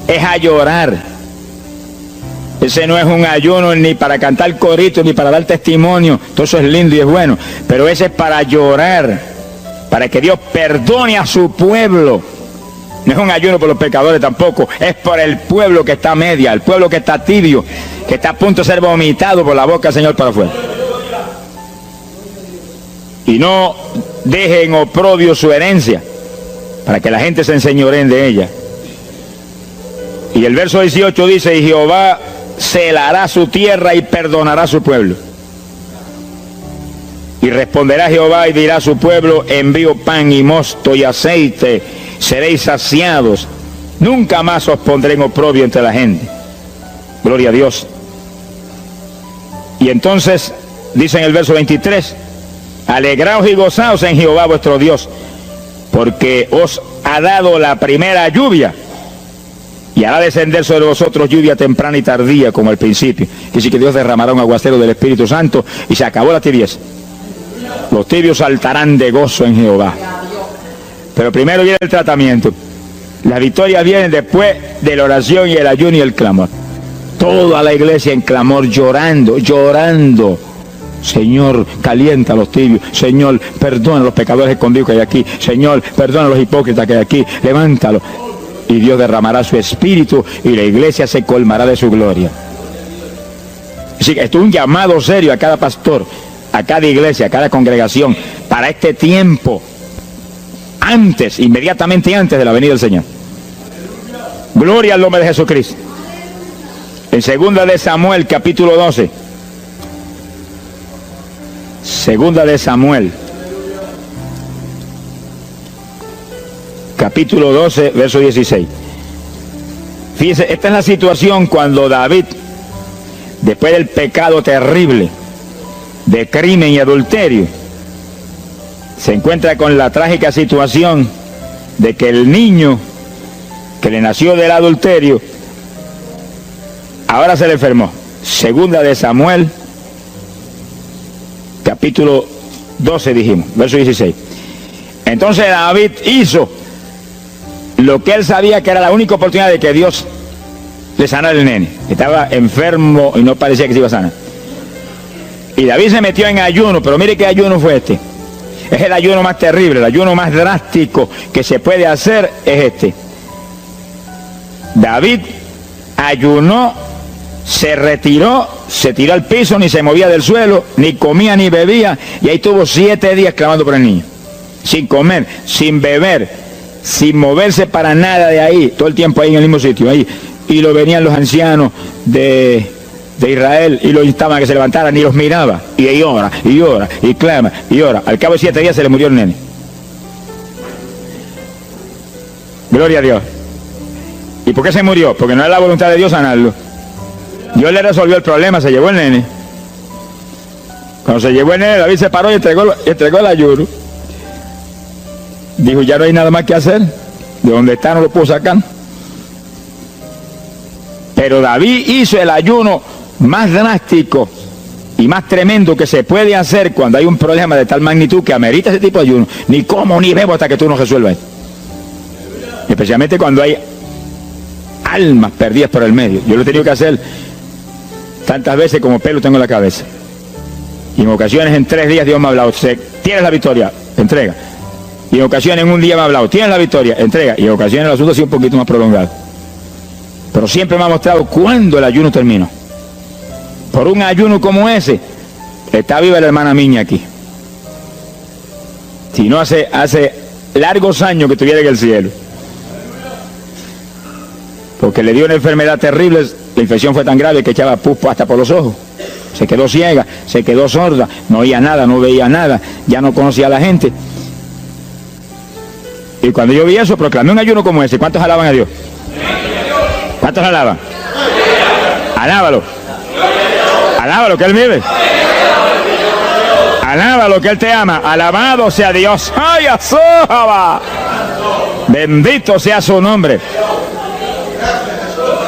es a llorar. Ese no es un ayuno ni para cantar coritos, ni para dar testimonio. Todo eso es lindo y es bueno. Pero ese es para llorar, para que Dios perdone a su pueblo. No es un ayuno por los pecadores tampoco. Es por el pueblo que está a media, el pueblo que está tibio, que está a punto de ser vomitado por la boca del Señor para afuera. Y no dejen oprobio su herencia, para que la gente se enseñoreen de ella. Y el verso 18 dice: y Jehová celará su tierra y perdonará su pueblo. Y responderá Jehová y dirá a su pueblo, envío pan y mosto y aceite, seréis saciados, nunca más os pondré en oprobio entre la gente. Gloria a Dios. Y entonces, dice en el verso 23, alegraos y gozaos en Jehová vuestro Dios, porque os ha dado la primera lluvia, y hará descender sobre vosotros lluvia temprana y tardía como al principio. Que sí que Dios derramará un aguacero del Espíritu Santo y se acabó la tibieza. Los tibios saltarán de gozo en Jehová. Pero primero viene el tratamiento. Las victorias vienen después de la oración y el ayuno y el clamor. Toda la iglesia en clamor, llorando, llorando. Señor, calienta a los tibios. Señor, perdona a los pecadores escondidos que hay aquí. Señor, perdona a los hipócritas que hay aquí. Levántalo. Y Dios derramará su espíritu y la iglesia se colmará de su gloria. Así que esto es un llamado serio a cada pastor, a cada iglesia, a cada congregación, para este tiempo, antes, inmediatamente antes de la venida del Señor. Gloria al nombre de Jesucristo. En 2 de Samuel, capítulo 12. 2 de Samuel, capítulo 12, verso 16. Fíjese, esta es la situación cuando David, después del pecado terrible de crimen y adulterio, se encuentra con la trágica situación de que el niño que le nació del adulterio ahora se le enfermó. 2 de Samuel, capítulo 12 dijimos, verso 16. Entonces David hizo lo que él sabía que era la única oportunidad de que Dios le sanara el nene. Estaba enfermo y no parecía que se iba a sanar. Y David se metió en ayuno, pero mire qué ayuno fue este. Es el ayuno más terrible, el ayuno más drástico que se puede hacer es este. David ayunó, se retiró, se tiró al piso, ni se movía del suelo, ni comía ni bebía, y ahí tuvo 7 días clamando por el niño. Sin comer, sin beber, sin moverse para nada de ahí, todo el tiempo ahí en el mismo sitio, ahí. Y lo venían los ancianos de Israel y lo instaban a que se levantaran y los miraba. Y ahí ora, y ora, y clama, y ora. Al cabo de 7 días se le murió el nene. Gloria a Dios. ¿Y por qué se murió? Porque no era la voluntad de Dios sanarlo. Dios le resolvió el problema, se llevó el nene. Cuando se llevó el nene, David se paró y entregó el ayuno. Dijo, ya no hay nada más que hacer. De donde está no lo puedo sacar. Pero David hizo el ayuno más drástico y más tremendo que se puede hacer cuando hay un problema de tal magnitud que amerita ese tipo de ayuno. Ni como ni bebo hasta que tú no resuelvas. Especialmente cuando hay almas perdidas por el medio. Yo lo he tenido que hacer tantas veces como pelo tengo en la cabeza. Y en ocasiones en 3 días Dios me ha hablado. Tienes la victoria, entrega. Y en ocasiones en un día me ha hablado. Tienes la victoria, entrega. Y en ocasiones el asunto ha sido un poquito más prolongado. Pero siempre me ha mostrado cuándo el ayuno terminó. Por un ayuno como ese, está viva la hermana Miña aquí. Si no hace largos años que estuviera en el cielo. Porque le dio una enfermedad terrible, la infección fue tan grave que echaba pus hasta por los ojos. Se quedó ciega, se quedó sorda, no oía nada, no veía nada, ya no conocía a la gente. Y cuando yo vi eso, proclamé un ayuno como ese. ¿Cuántos alaban a Dios? ¿Cuántos alaban? Alábalo. Alábalo, que Él vive. Alábalo, que Él te ama. Alabado sea Dios. ¡Ay, azójaba! Bendito sea su nombre.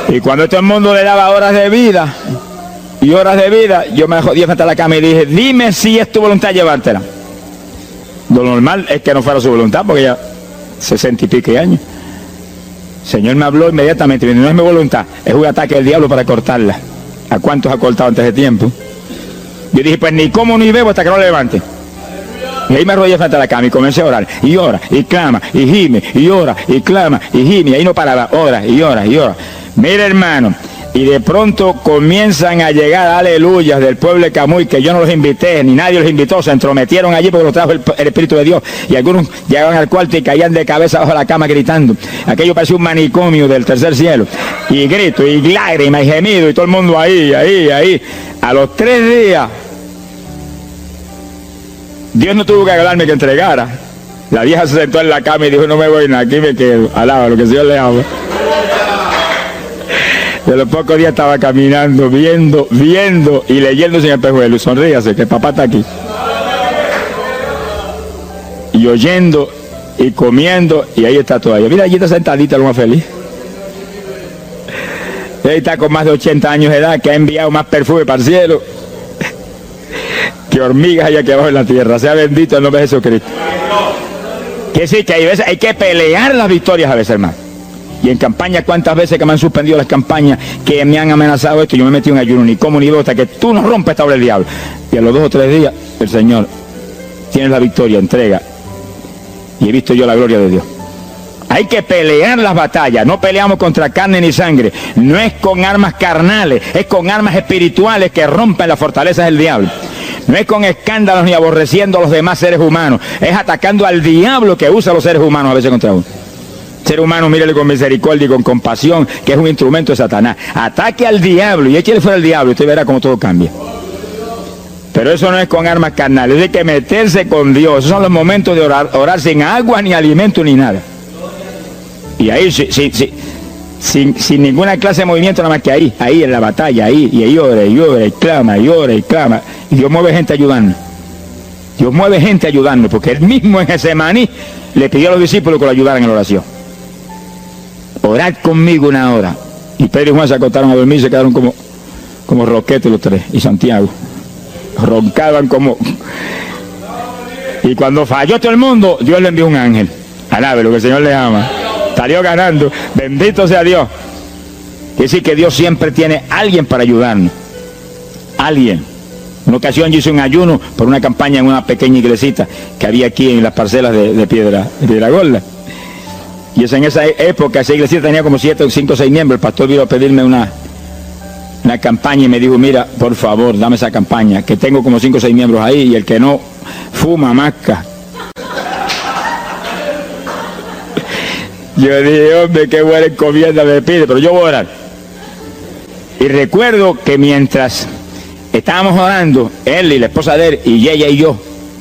Y cuando todo el mundo le daba horas de vida y horas de vida, yo me jodí frente a la cama y dije, dime si es tu voluntad llevártela. Lo normal es que no fuera su voluntad, porque ya 60 y pico años. El Señor me habló inmediatamente, no es mi voluntad, es un ataque del diablo para cortarla. ¿A cuántos ha cortado antes de tiempo? Yo dije, pues ni como ni bebo hasta que no lo levante. Y ahí me arrodillé frente a la cama y comencé a orar. Y ora, y clama, y gime, y ora, y clama, y gime. Y ahí no paraba, ora, y ora, y ora. Mira, hermano, y de pronto comienzan a llegar aleluyas del pueblo de Camuy, que yo no los invité, ni nadie los invitó, se entrometieron allí porque los trajo el Espíritu de Dios, y algunos llegaban al cuarto y caían de cabeza bajo la cama gritando. Aquello parecía un manicomio del tercer cielo, y grito, y lágrimas, y gemido, y todo el mundo ahí. A los 3 días, Dios no tuvo que hablarme que entregara. La vieja se sentó en la cama y dijo, no me voy nada, aquí me quedo. Alaba lo que el Señor le ama. De los pocos días estaba caminando, viendo y leyendo sin espejuelo. Sonríase, que papá está aquí. Y oyendo y comiendo, y ahí está todavía. Mira, allí está sentadita, lo más feliz. Él está con más de 80 años de edad, que ha enviado más perfume para el cielo que hormigas hay aquí abajo en la tierra. Sea bendito el nombre de Jesucristo. Que sí, que hay que pelear las victorias a veces, hermano. Y en campaña, cuántas veces que me han suspendido las campañas, que me han amenazado esto, yo me metí en ayuno, ni como ni bebo, hasta que tú no rompes esta obra del diablo. Y a los 2 o 3 días, el Señor tiene la victoria, entrega. Y he visto yo la gloria de Dios. Hay que pelear las batallas, no peleamos contra carne ni sangre, no es con armas carnales, es con armas espirituales que rompen las fortalezas del diablo. No es con escándalos ni aborreciendo a los demás seres humanos, es atacando al diablo que usa a los seres humanos a veces contra uno. Ser humano, mírele con misericordia y con compasión, que es un instrumento de Satanás. Ataque al diablo y échele fuera al diablo y usted verá cómo todo cambia. Pero eso no es con armas carnales, hay que meterse con Dios. Esos son los momentos de orar sin agua, ni alimento, ni nada. Y ahí, sin ninguna clase de movimiento, nada más que ahí en la batalla, y ahí ora, y clama, y ora, y clama. Y Dios mueve gente ayudando. Dios mueve gente ayudando, porque él mismo en Getsemaní le pidió a los discípulos que lo ayudaran en la oración. Orad conmigo 1 hora. Y Pedro y Juan se acostaron a dormir, se quedaron como roquetes los 3, y Santiago. Roncaban como... Y cuando falló todo el mundo, Dios le envió un ángel. Alabe lo que el Señor le ama. Salió ganando. Bendito sea Dios. Quiere decir que Dios siempre tiene alguien para ayudarnos. Alguien. Una ocasión yo hice un ayuno por una campaña en una pequeña iglesita que había aquí en las parcelas de Piedra Gorda. Y en esa época esa iglesia tenía como 5 o 6 miembros. El pastor vino a pedirme una campaña y me dijo, mira, por favor, dame esa campaña, que tengo como 5 o 6 miembros ahí y el que no fuma, masca. Yo dije, hombre, qué buena encomienda me pide, pero yo voy a orar. Y recuerdo que mientras estábamos orando, él y la esposa de él, y ella y yo,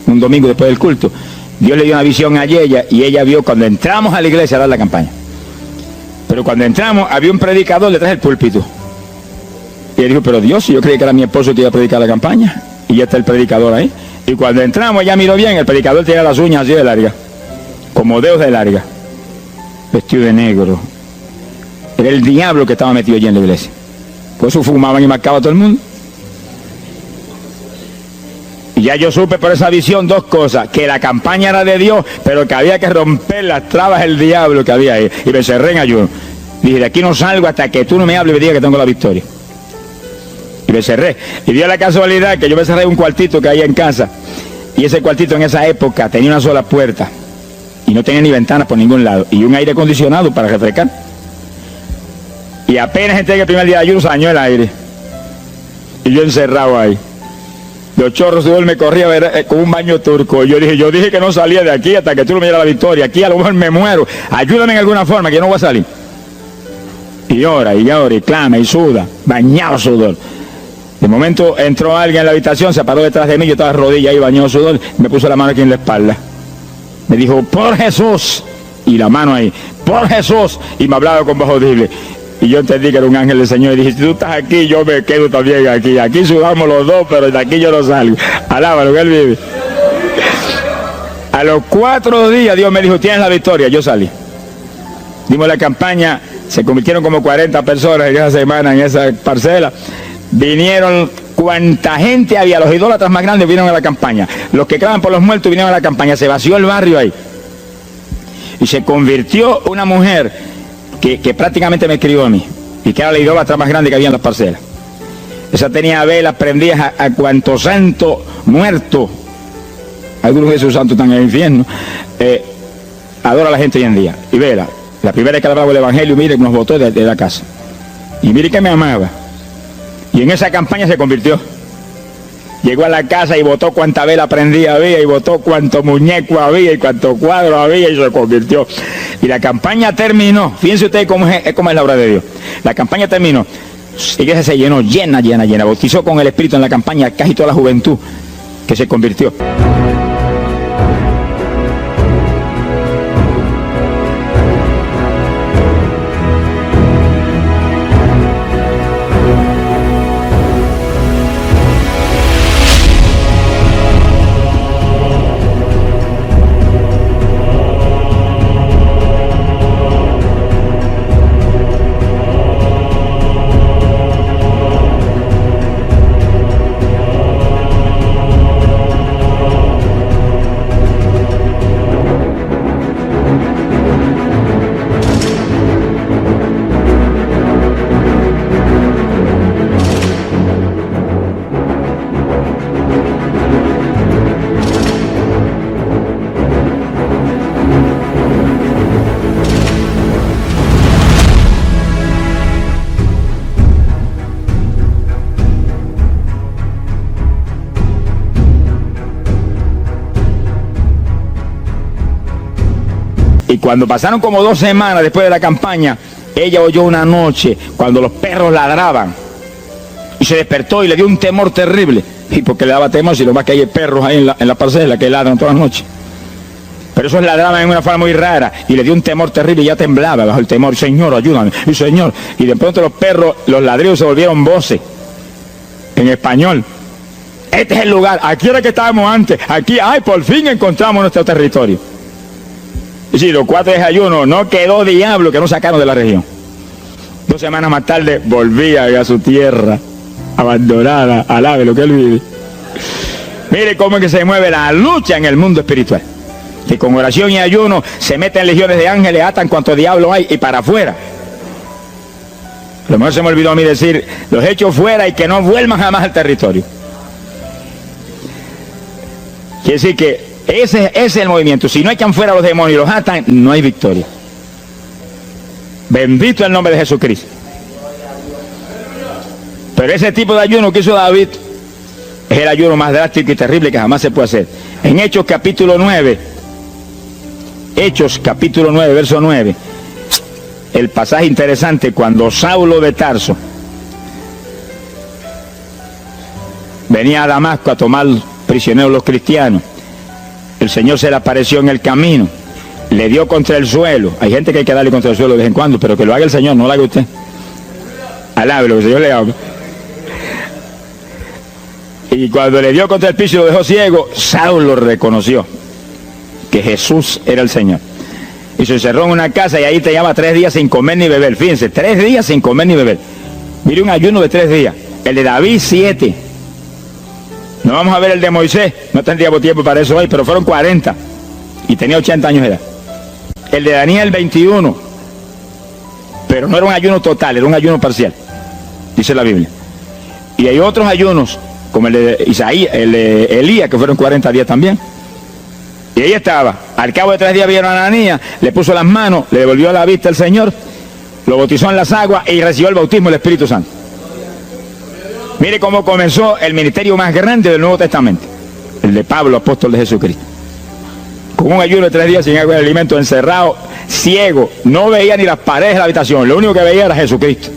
un domingo después del culto, Dios le dio una visión a ella y ella vio cuando entramos a la iglesia a dar la campaña. Pero cuando entramos había un predicador detrás del púlpito. Y él dijo, pero Dios, yo creí que era mi esposo que iba a predicar la campaña. Y ya está el predicador ahí. Y cuando entramos, ella miró bien, el predicador tenía las uñas así de larga, como dedos de larga, vestido de negro. Era el diablo que estaba metido allí en la iglesia. Por eso fumaban y marcaban a todo el mundo. Y ya yo supe por esa visión 2 cosas, que la campaña era de Dios, pero que había que romper las trabas del diablo que había ahí. Y me cerré en ayuno. Dije, de aquí no salgo hasta que tú no me hables y me digas que tengo la victoria. Y me cerré. Y dio la casualidad que yo me cerré en un cuartito que había en casa. Y ese cuartito en esa época tenía una sola puerta. Y no tenía ni ventanas por ningún lado. Y un aire acondicionado para refrescar. Y apenas entré el primer día de ayuno, se dañó el aire. Y yo encerrado ahí. Los chorros de él me corría con un baño turco. Y yo dije que no salía de aquí hasta que tú no me dieras la victoria. Aquí a lo mejor me muero. Ayúdame en alguna forma, que yo no voy a salir. Y llora, y clama, y suda. Bañado sudor. De momento entró alguien en la habitación, se paró detrás de mí, yo estaba de rodillas ahí, bañado sudor, me puso la mano aquí en la espalda. Me dijo, por Jesús. Y la mano ahí, por Jesús. Y me hablaba con voz audible. Y yo entendí que era un ángel del Señor y dije, si tú estás aquí, yo me quedo también aquí. Aquí sudamos los dos, pero de aquí yo no salgo. Alábalo, que él vive. A los 4 días Dios me dijo, tienes la victoria. Yo salí. Dimos la campaña, se convirtieron como 40 personas en esa semana, en esa parcela. Vinieron cuanta gente había, los idólatras más grandes vinieron a la campaña. Los que claman por los muertos vinieron a la campaña. Se vació el barrio ahí. Y se convirtió una mujer que prácticamente me escribió a mí, y que era la idólatra más grande que había en las parcelas. Esa tenía velas prendidas a cuantos santos muertos, algunos de esos santos están en el infierno, adora a la gente hoy en día. Y vela, la primera vez que hablaba el evangelio, mire, nos botó de la casa, y mire que me amaba, y en esa campaña se convirtió. Llegó a la casa y botó cuanta vela prendida había, y botó cuanto muñeco había, y cuanto cuadro había, y se convirtió. Y la campaña terminó. Fíjense ustedes cómo es la obra de Dios. La campaña terminó. La iglesia se llenó, llena. Bautizó con el Espíritu en la campaña casi toda la juventud que se convirtió. cuando pasaron como 2 semanas después de la campaña, ella oyó una noche cuando los perros ladraban. Y se despertó y le dio un temor terrible. ¿Y por qué le daba temor si lo más que hay perros ahí en la parcela que ladran todas las noches? Pero esos ladraban en una forma muy rara y le dio un temor terrible y ya temblaba bajo el temor. Señor, ayúdame, y Señor. Y de pronto los perros, los ladridos se volvieron voces en español. Este es el lugar, aquí era que estábamos antes, aquí, ay, por fin encontramos nuestro territorio. Y si los 4 desayunos, no quedó diablo que no sacaron de la región. 2 semanas más tarde volvía a su tierra, abandonada, alabe lo que él vive. Mire cómo es que se mueve la lucha en el mundo espiritual. Que con oración y ayuno se meten legiones de ángeles, atan cuanto diablo hay y para afuera. A lo mejor se me olvidó a mí decir, los echo fuera y que no vuelvan jamás al territorio. Quiere decir que ese es el movimiento. Si no echan fuera a los demonios y los atan, no hay victoria. Bendito el nombre de Jesucristo. Pero ese tipo de ayuno que hizo David es el ayuno más drástico y terrible que jamás se puede hacer. En Hechos capítulo 9, verso 9, el pasaje interesante, cuando Saulo de Tarso venía a Damasco a tomar prisioneros los cristianos, el Señor se le apareció en el camino, le dio contra el suelo. Hay gente que hay que darle contra el suelo de vez en cuando, pero que lo haga el Señor, no lo haga usted. Alabe lo que el Señor le haga. Y cuando le dio contra el piso y lo dejó ciego, Saulo reconoció que Jesús era el Señor. Y se encerró en una casa y ahí te lleva 3 días sin comer ni beber. Fíjense, 3 días sin comer ni beber. Mire, un ayuno de 3 días. El de David, 7. No vamos a ver el de Moisés, no tendríamos tiempo para eso hoy, pero fueron 40 y tenía 80 años de edad. El de Daniel, 21, pero no era un ayuno total, era un ayuno parcial, dice la Biblia. Y hay otros ayunos, como el de Isaías, el de Elías, que fueron 40 días también. Y ahí estaba, al cabo de 3 días vieron a Ananías, le puso las manos, le devolvió la vista al Señor, lo bautizó en las aguas y recibió el bautismo del Espíritu Santo. Mire cómo comenzó el ministerio más grande del Nuevo Testamento, el de Pablo, apóstol de Jesucristo. Con un ayuno de 3 días sin agua y alimento, encerrado, ciego, no veía ni las paredes de la habitación, lo único que veía era Jesucristo.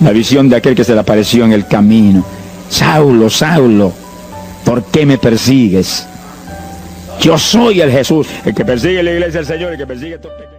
La visión de aquel que se le apareció en el camino. Saulo, Saulo, ¿por qué me persigues? Yo soy el Jesús, el que persigue la iglesia del Señor, el que persigue todo pequeño.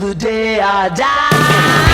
the day I die.